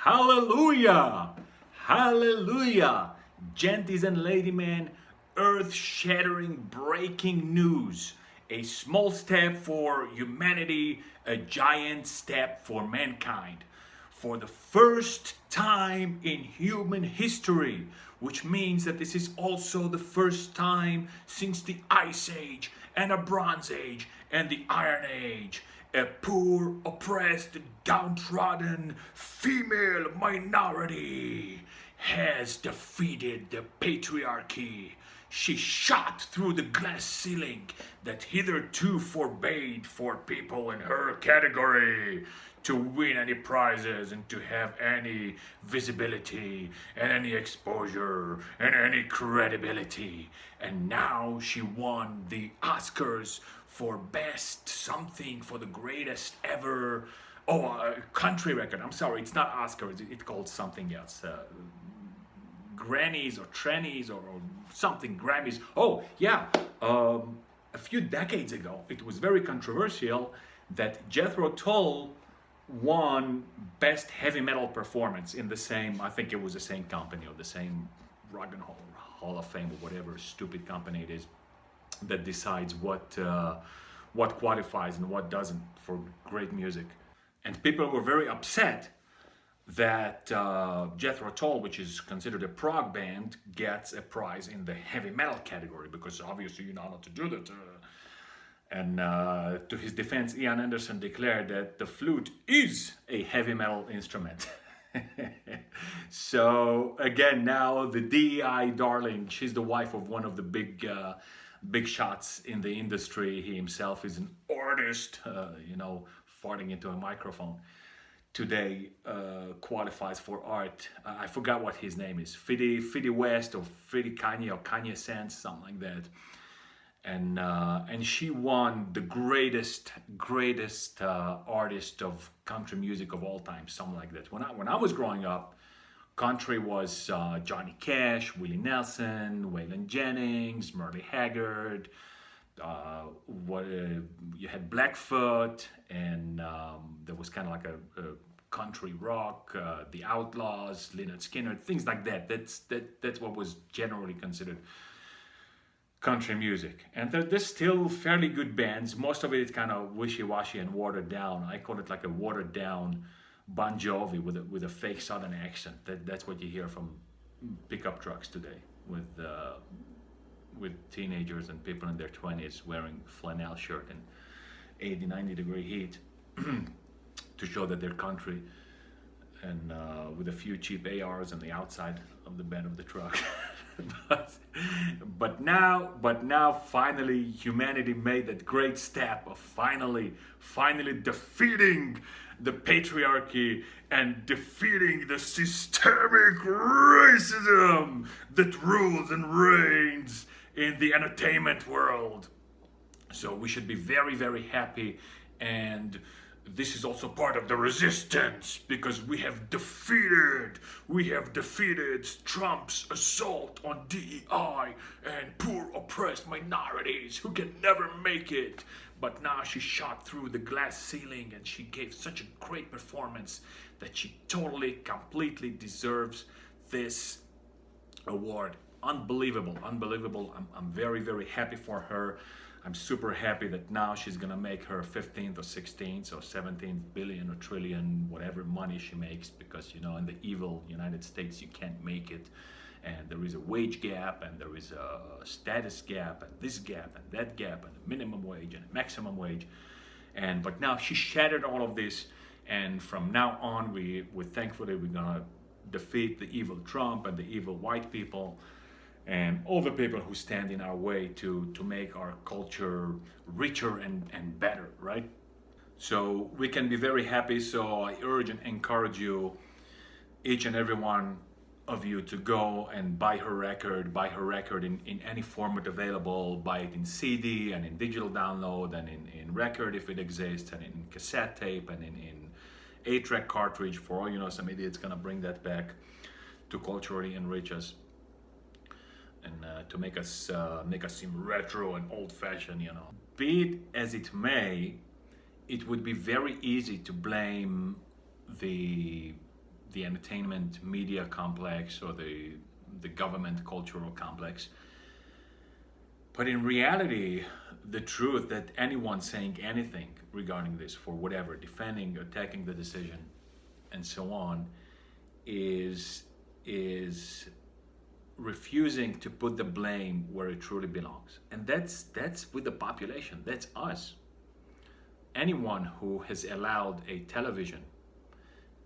Hallelujah! Hallelujah! Genties and ladymen, earth-shattering breaking news. A small step for humanity, a giant step for mankind. For the first time in human history, which means that this is also the first time since the Ice Age and the Bronze Age and the Iron Age, a poor, oppressed, downtrodden female minority has defeated the patriarchy. She shot through the glass ceiling that hitherto forbade for people in her category to win any prizes and to have any visibility and any exposure and any credibility. And now she won the Oscars for best something, for the greatest ever country record. I'm sorry, it's not Oscars, it's called something else. Grammys or Trannys or something, Grammys. Oh yeah, a few decades ago it was very controversial that Jethro Tull won best heavy metal performance in the same, I think it was the same company or the same Rock and Hall of Fame or whatever stupid company it is that decides what qualifies and what doesn't for great music. And people were very upset that Jethro Tull, which is considered a prog band, gets a prize in the heavy metal category because obviously you're not allowed to do that. And to his defense, Ian Anderson declared that the flute is a heavy metal instrument. So again, now the DEI darling, she's the wife of one of the big shots in the industry. He himself is an artist, farting into a microphone. Today qualifies for art. I forgot what his name is. Freddie West or Freddie Kanye or Kanye Sense, something like that. And she won the greatest artist of country music of all time, something like that. When I was growing up, country was Johnny Cash, Willie Nelson, Waylon Jennings, Merle Haggard. You had Blackfoot, and there was kind of like a country rock, the Outlaws, Lynyrd Skynyrd, things like that. That's what was generally considered country music. And there's still fairly good bands. Most of it is kind of wishy-washy and watered down. I call it like a watered down Bon Jovi with a fake Southern accent. That's what you hear from pickup trucks today with teenagers and people in their 20s wearing flannel shirt in 80, 90 degree heat to show that they're country, and with a few cheap ARs on the outside of the bed of the truck. but now finally humanity made that great step of finally defeating the patriarchy and defeating the systemic racism that rules and reigns in the entertainment world. So we should be very, very happy, and this is also part of the resistance because we have defeated Trump's assault on DEI and poor oppressed minorities who can never make it. But now she shot through the glass ceiling and she gave such a great performance that she totally, completely deserves this award. Unbelievable. I'm very, very happy for her. I'm super happy that now she's gonna make her 15th or 16th or 17th billion or trillion, whatever money she makes, because in the evil United States you can't make it, and there is a wage gap, and there is a status gap, and this gap, and that gap, and a minimum wage and a maximum wage, but now she shattered all of this, and from now on we're thankfully we're gonna defeat the evil Trump and the evil white people and all the people who stand in our way to make our culture richer and better, right? So we can be very happy. So I urge and encourage you, each and every one of you, to go and buy her record in any format available. Buy it in CD and in digital download and in record if it exists, and in cassette tape and in 8-track cartridge. For all you know, some idiot's gonna bring that back to culturally enrich us and to make us seem retro and old-fashioned, Be it as it may, it would be very easy to blame the the entertainment media complex or the government cultural complex. But in reality, the truth that anyone saying anything regarding this for whatever, defending, attacking the decision, and so on, is refusing to put the blame where it truly belongs. And that's with the population, that's us. Anyone who has allowed a television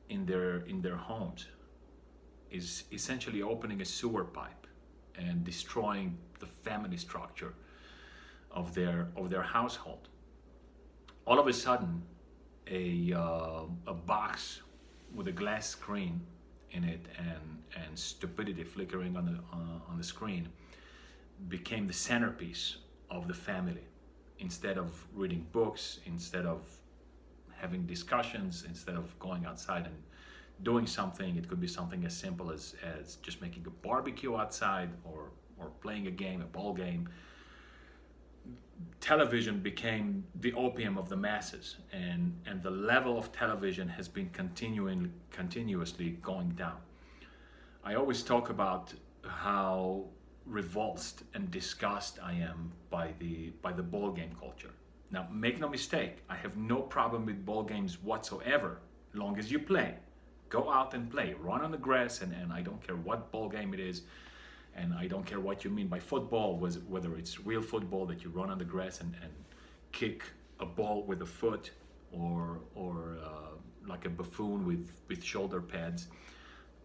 in their homes is essentially opening a sewer pipe and destroying the family structure of their household. All of a sudden, a box with a glass screen in it and stupidity flickering on the screen became the centerpiece of the family. Instead of reading books, instead of having discussions, instead of going outside and doing something, it could be something as simple as just making a barbecue outside or playing a game, a ball game. Television became the opium of the masses, and the level of television has been continuously going down. I always talk about how revulsed and disgusted I am by the ball game culture. Now, make no mistake, I have no problem with ball games whatsoever, long as you play. Go out and play, run on the grass, and I don't care what ball game it is, and I don't care what you mean by football, whether it's real football that you run on the grass and kick a ball with a foot, or like a buffoon with shoulder pads.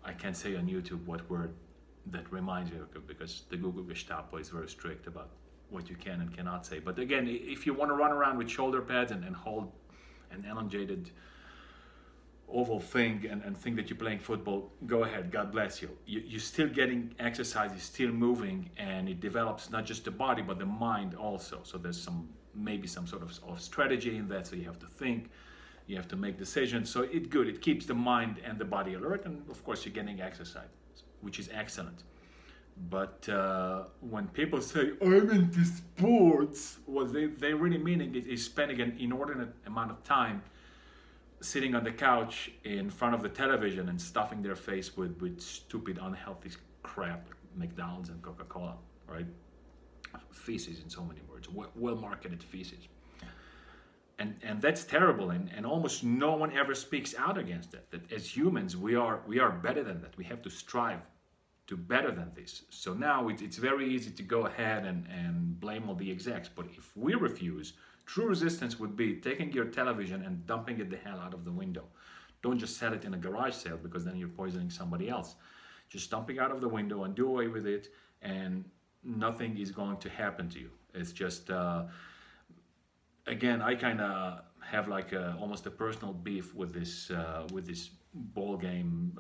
I can't say on YouTube what word that reminds you of, because the Google Gestapo is very strict about what you can and cannot say. But again, if you want to run around with shoulder pads and hold an elongated oval thing and think that you're playing football, go ahead, God bless you. You're still getting exercise, you're still moving, and it develops not just the body but the mind also. So there's maybe some sort of strategy in that, so you have to think, you have to make decisions. So it's good, it keeps the mind and the body alert, and of course you're getting exercise, which is excellent. But when people say, I'm into sports, what they really meaning is spending an inordinate amount of time sitting on the couch in front of the television and stuffing their face with stupid, unhealthy crap, McDonald's and Coca-Cola, right? Feces in so many words, well-marketed feces. And that's terrible, and almost no one ever speaks out against it. That as humans, we are better than that. We have to strive to better than this. So now it's very easy to go ahead and blame all the execs. But if we refuse, true resistance would be taking your television and dumping it the hell out of the window. Don't just sell it in a garage sale, because then you're poisoning somebody else. Just dumping out of the window and do away with it, and nothing is going to happen to you. It's just, again, I kind of have like almost a personal beef with this ball game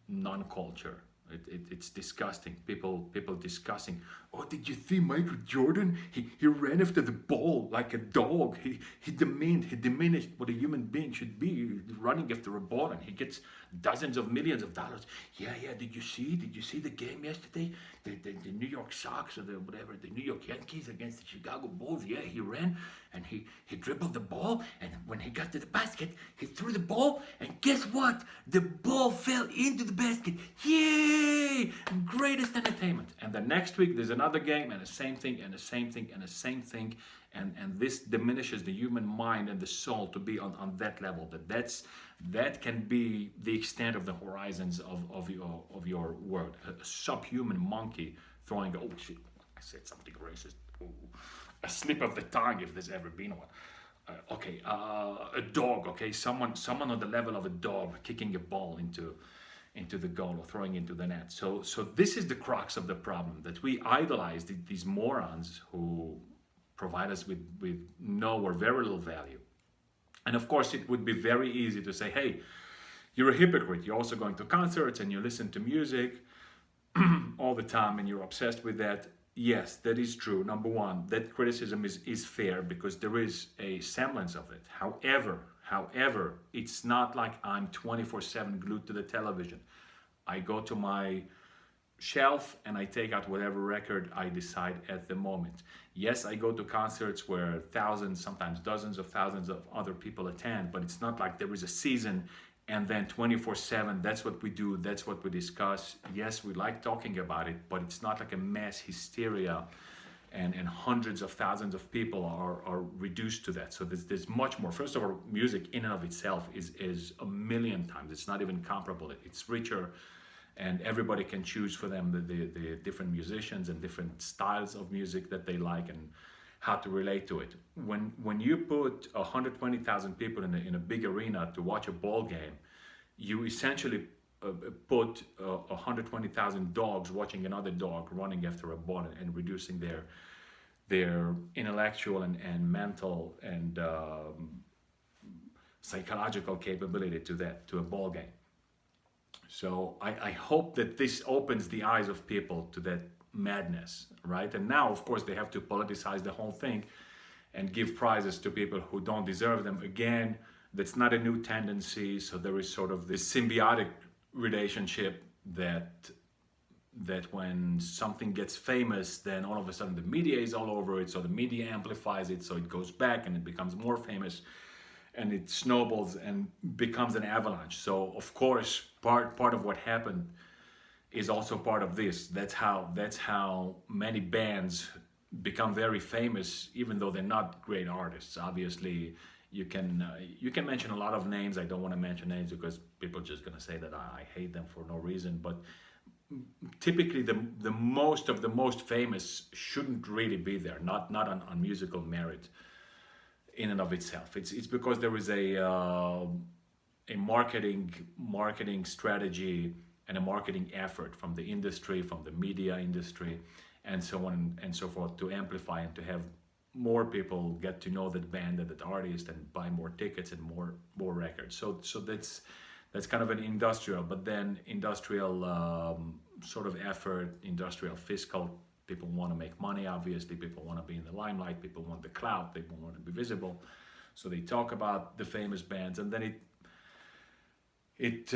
non-culture. It's disgusting. People discussing, oh, did you see Michael Jordan? He ran after the ball like a dog. He diminished what a human being should be, running after a ball, and he gets dozens of millions of dollars. Yeah, did you see the game yesterday? The New York Sox or the New York Yankees against the Chicago Bulls. Yeah, he ran and he dribbled the ball, and when he got to the basket, he threw the ball, and guess what? The ball fell into the basket. Yay! Greatest entertainment. And the next week there's another game, and the same thing, and the same thing, and the same thing, and this diminishes the human mind and the soul to be on that level. That can be the extent of the horizons of your world. A subhuman monkey throwing, oh shit, I said something racist. Ooh. A slip of the tongue, if there's ever been one. A dog, okay, someone on the level of a dog kicking a ball into the goal or throwing into the net. So this is the crux of the problem, that we idolize these morons who provide us with no or very little value. And of course, it would be very easy to say, hey, you're a hypocrite. You're also going to concerts and you listen to music all the time and you're obsessed with that. Yes, that is true. Number one, that criticism is fair because there is a semblance of it. However, it's not like I'm 24/7 glued to the television. I go to my shelf and I take out whatever record I decide at the moment. Yes, I go to concerts where thousands, sometimes dozens of thousands of other people attend, but it's not like there is a season and then 24/7, that's what we do, that's what we discuss. Yes, we like talking about it, but it's not like a mass hysteria and hundreds of thousands of people are reduced to that. So there's much more. First of all, music in and of itself is a million times, it's not even comparable, it's richer, and everybody can choose for them the different musicians and different styles of music that they like and how to relate to it. When you put 120,000 people in a big arena to watch a ball game, you essentially put 120,000 dogs watching another dog running after a ball and reducing their intellectual and mental and psychological capability to a ball game. So I hope that this opens the eyes of people to that madness, right? And now, of course, they have to politicize the whole thing and give prizes to people who don't deserve them. Again, that's not a new tendency. So there is sort of this symbiotic relationship that when something gets famous, then all of a sudden the media is all over it. So the media amplifies it, so it goes back and it becomes more famous, and it snowballs and becomes an avalanche. So of course, part of what happened is also part of this. That's how many bands become very famous, even though they're not great artists. Obviously, you can mention a lot of names. I don't want to mention names because people are just gonna say that I hate them for no reason. But typically, the most famous shouldn't really be there. Not on musical merit in and of itself. It's because there is a marketing strategy and a marketing effort from the industry, from the media industry, and so on and so forth, to amplify and to have more people get to know that band and that artist and buy more tickets and more records. So that's kind of an industrial, but then industrial sort of effort, industrial fiscal. People want to make money, obviously. People want to be in the limelight. People want the clout. People want to be visible. So they talk about the famous bands, and then it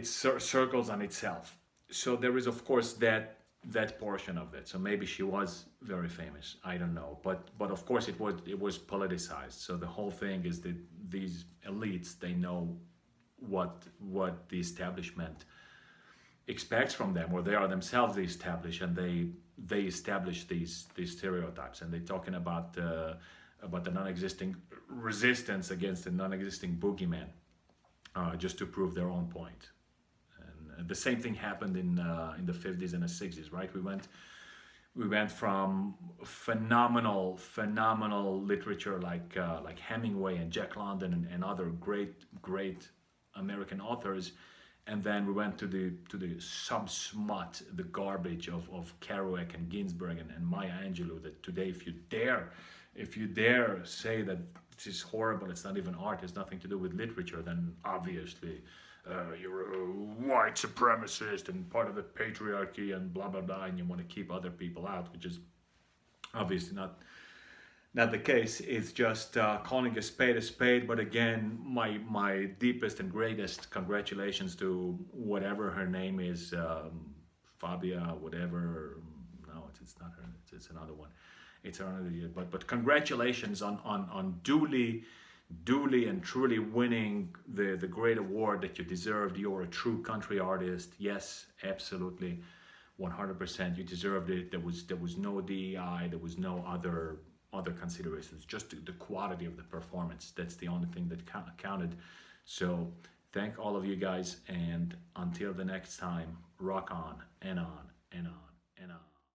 circles on itself. So there is, of course, that portion of it. So maybe she was very famous. I don't know, but of course it was politicized. So the whole thing is that these elites, they know what the establishment expects from them, or they are themselves the established, and they establish these stereotypes, and they're talking about the non-existing resistance against the non-existing boogeyman, just to prove their own point. And the same thing happened in the 50s and the 60s, right? We went from phenomenal literature like Hemingway and Jack London and other great American authors, and then we went to the sub-smut, the garbage of Kerouac and Ginsberg and Maya Angelou. That today, if you dare say that this is horrible, it's not even art, it's nothing to do with literature, then obviously you're a white supremacist and part of the patriarchy and blah blah blah, and you want to keep other people out, which is obviously not the case. It's just calling a spade. But again, my deepest and greatest congratulations to whatever her name is, Fabia, whatever. No, it's not her. It's another one. It's another year. But congratulations on duly and truly winning the great award that you deserved. You're a true country artist. Yes, absolutely, 100%. You deserved it. There was no DEI. There was no other considerations, just the quality of the performance. That's the only thing that counted. So thank all of you guys, and until the next time, rock on and on.